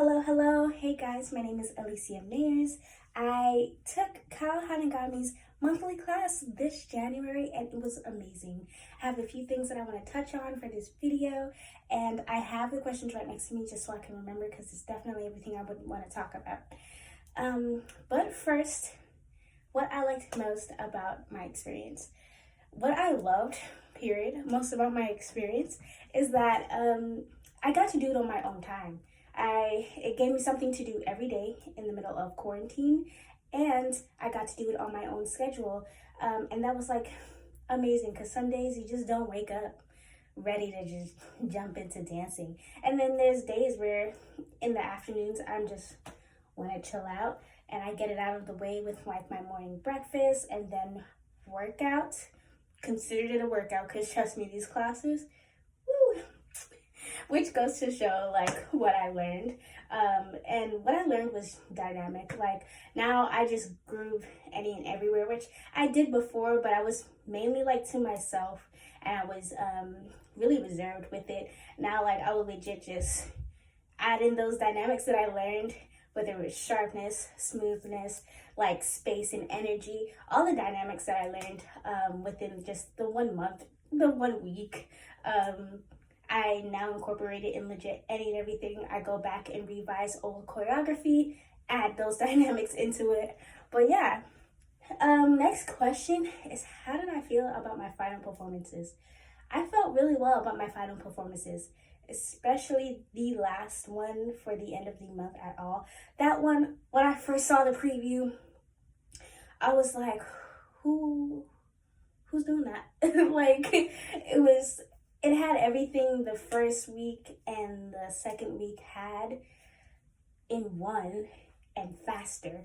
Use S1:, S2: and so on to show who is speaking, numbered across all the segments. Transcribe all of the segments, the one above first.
S1: Hello. Hey guys, my name is Alicia Mayers. I took Kyle Hanagami's monthly class this January and it was amazing. I have a few things that I want to touch on for this video, and I have the questions right next to me just so I can remember, because it's definitely everything I would want to talk about. But first, what I liked most about my experience. What I loved, most about my experience is that I got to do it on my own time. It gave me something to do every day in the middle of quarantine, and I got to do it on my own schedule. And that was like amazing, because some days you just don't wake up ready to just jump into dancing. And then there's days where in the afternoons I'm just want to chill out, and I get it out of the way with like my morning breakfast and then workout. Considered it a workout, because trust me, these classes, woo, which goes to show like what I learned. And what I learned was dynamic. Like now I just groove any and everywhere, which I did before, but I was mainly like to myself, and I was really reserved with it. Now like I will legit just add in those dynamics that I learned, whether it was sharpness, smoothness, like space and energy, all the dynamics that I learned within just the 1 month, the 1 week. I now incorporate it in legit any and everything. I go back and revise old choreography, add those dynamics into it. But yeah, next question is, how did I feel about my final performances? I felt really well about my final performances, especially the last one for the end of the month at all. That one, when I first saw the preview, I was like, who's doing that? Like, it had everything the first week and the second week had in one, and faster.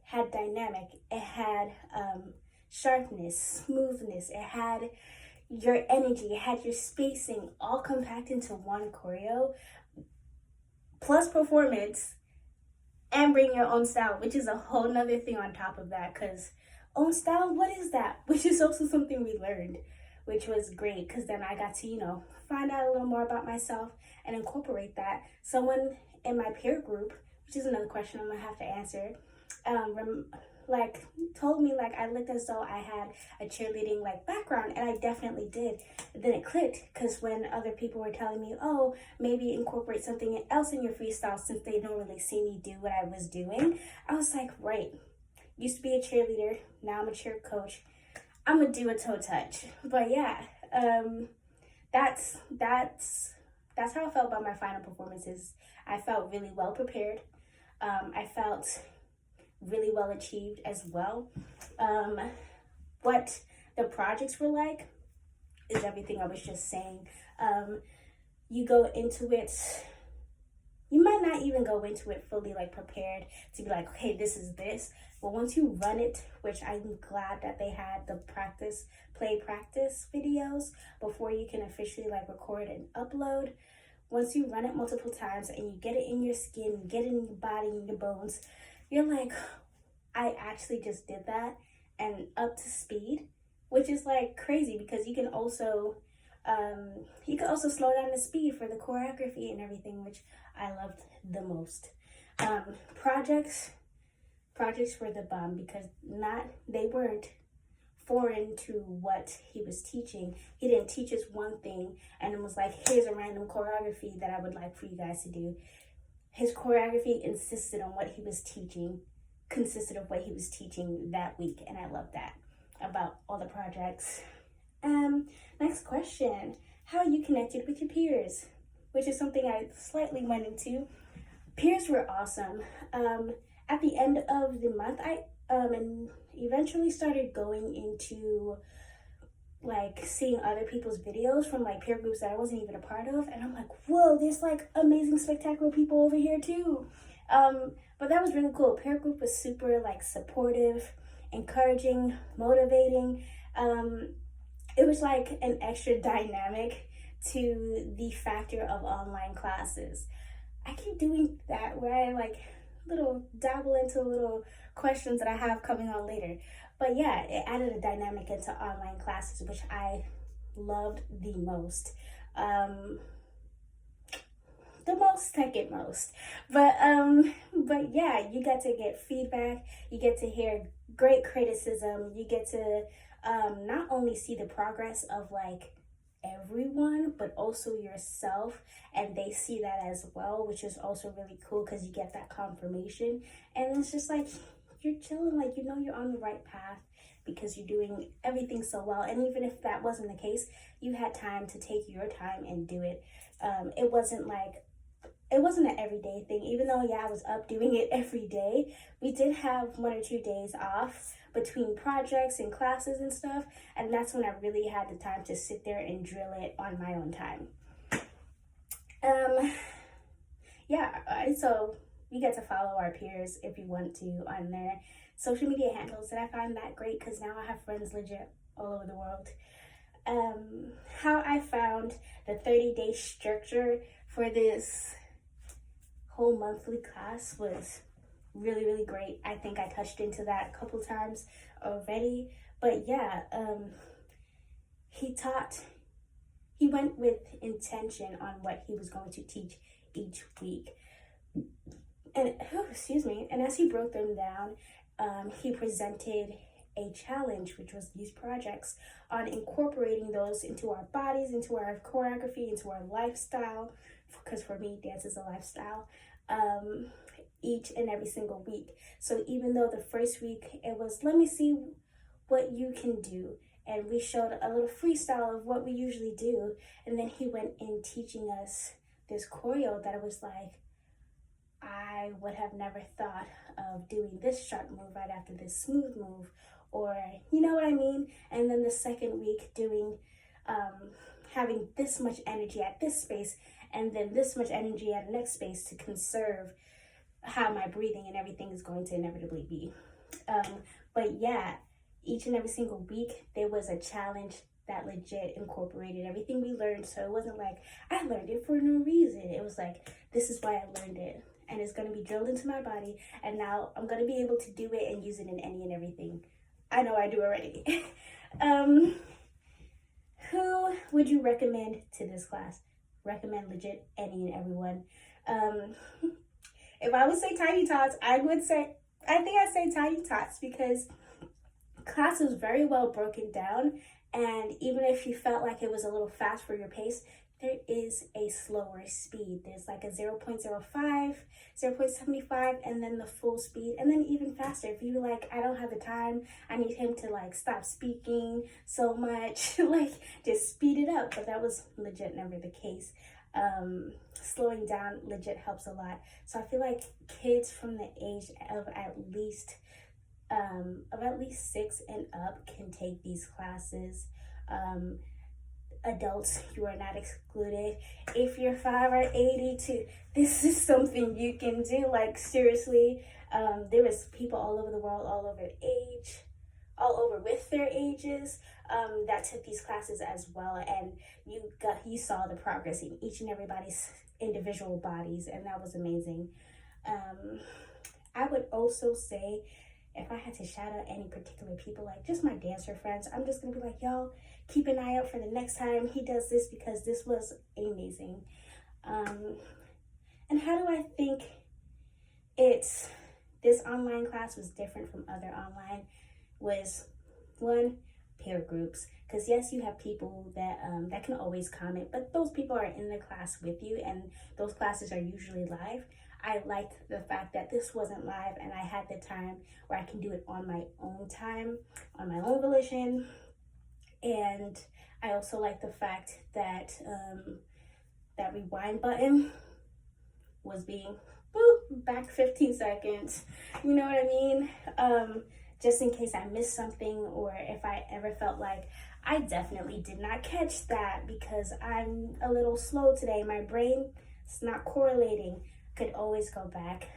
S1: Had dynamic, it had sharpness, smoothness, it had your energy, it had your spacing, all compact into one choreo, plus performance, and bring your own style, which is a whole nother thing on top of that, because own style, what is that? Which is also something we learned, which was great, because then I got to, find out a little more about myself and incorporate that. Someone in my peer group, which is another question I'm gonna have to answer, told me like I looked as though I had a cheerleading like background, and I definitely did. And then it clicked, because when other people were telling me, oh, maybe incorporate something else in your freestyle since they don't really see me do what I was doing, I was like, right, used to be a cheerleader, now I'm a cheer coach, I'm gonna do a toe touch. But yeah, that's how I felt about my final performances. I felt really well prepared. I felt really well achieved as well. What the projects were like is everything I was just saying. You go into it, you might not even go into it fully like prepared to be like, okay, this is this. But once you run it, which I'm glad that they had the play practice videos before you can officially like record and upload. Once you run it multiple times and you get it in your skin, you get it in your body, in your bones, you're like, I actually just did that, and up to speed, which is like crazy, because you can also slow down the speed for the choreography and everything, which I loved the most. Projects were the bomb, because they weren't foreign to what he was teaching. He didn't teach us one thing and it was like, here's a random choreography that I would like for you guys to do. His choreography consisted of what he was teaching that week, and I love that about all the projects. Next question, how you connected with your peers, which is something I slightly went into. Peers were awesome. At the end of the month, I eventually started going into like seeing other people's videos from like peer groups that I wasn't even a part of, and I'm like, whoa, there's like amazing, spectacular people over here too. But that was really cool. Peer group was super like supportive, encouraging, motivating. It was like an extra dynamic to the factor of online classes. I keep doing that where I like dabble into little questions that I have coming on later. But yeah, it added a dynamic into online classes, which I loved the most. second most. But yeah, you get to get feedback, you get to hear great criticism, you get to not only see the progress of like everyone but also yourself, and they see that as well, which is also really cool because you get that confirmation. And it's just like you're chilling, like you're on the right path because you're doing everything so well. And even if that wasn't the case, you had time to take your time and do it. It wasn't an everyday thing, even though I was up doing it every day. We did have 1 or 2 days off between projects and classes and stuff, and that's when I really had the time to sit there and drill it on my own time. So you get to follow our peers if you want to on their social media handles, and I find that great because now I have friends legit all over the world. How I found the 30-day structure for this whole monthly class was really, really great. I think I touched into that a couple times already, but yeah, he went with intention on what he was going to teach each week. And as he broke them down, he presented a challenge, which was these projects on incorporating those into our bodies, into our choreography, into our lifestyle, because for me, dance is a lifestyle, each and every single week. So even though the first week it was, let me see what you can do, and we showed a little freestyle of what we usually do, and then he went in teaching us this choreo that it was like, I would have never thought of doing this sharp move right after this smooth move, or you know what I mean? And then the second week doing, having this much energy at this space, and then this much energy at the next space to conserve how my breathing and everything is going to inevitably be. But yeah, each and every single week, there was a challenge that legit incorporated everything we learned. So it wasn't like, I learned it for no reason. It was like, this is why I learned it. And it's going to be drilled into my body. And now I'm going to be able to do it and use it in any and everything. I know I do already. Who would you recommend to this class? Recommend legit any and everyone. If I would say Tiny Tots, I think I'd say Tiny Tots because class was very well broken down. And even if you felt like it was a little fast for your pace, there is a slower speed. There's like a 0.05, 0.75, and then the full speed, and then even faster. If you like, I don't have the time, I need him to like stop speaking so much, like just speed it up. But that was legit never the case. Slowing down legit helps a lot. So I feel like kids from the age of at least 6 and up can take these classes. Adults, you are not excluded. If you're 5 or 82, this is something you can do. Like seriously, there was people all over the world, all over with their ages, that took these classes as well, and you saw the progress in each and everybody's individual bodies, and that was amazing. I would also say, if I had to shout out any particular people, like just my dancer friends, I'm just gonna be like, y'all, keep an eye out for the next time he does this because this was amazing. And how do I think this online class was different from other online? Was one, peer groups, because yes, you have people that can always comment, but those people are in the class with you, and those classes are usually live. I liked the fact that this wasn't live, and I had the time where I can do it on my own time, on my own volition. And I also like the fact that that rewind button was being back 15 seconds. You know what I mean? Just in case I missed something, or if I ever felt like I definitely did not catch that because I'm a little slow today, my brain is not correlating, could always go back.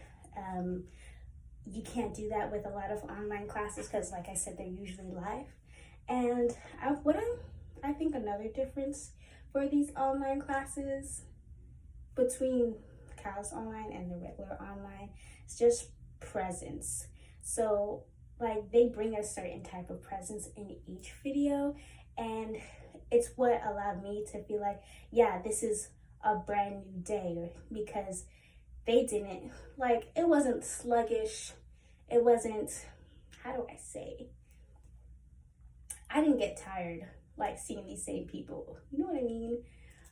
S1: You can't do that with a lot of online classes because, like I said, they're usually live. And I think another difference for these online classes between Kyle's online and the regular online is just presence. So like they bring a certain type of presence in each video, and it's what allowed me to feel like, yeah, this is a brand new day, because they didn't, like, it wasn't sluggish. It wasn't, how do I say? I didn't get tired, like, seeing these same people. You know what I mean?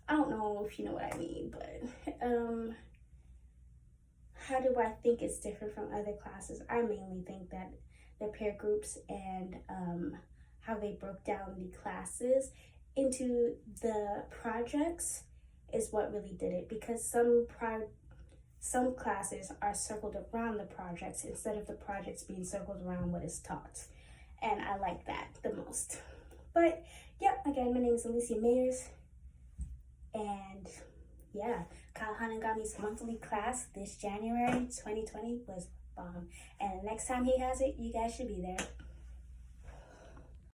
S1: I don't know if you know what I mean, but how do I think it's different from other classes? I mainly think that the peer groups and how they broke down the classes into the projects is what really did it, because some classes are circled around the projects instead of the projects being circled around what is taught. And I like that the most. But yeah, again, my name is Alicia Mayers. And yeah, Kyle Hanagami's monthly class this January 2020 was bomb. And next time he has it, you guys should be there.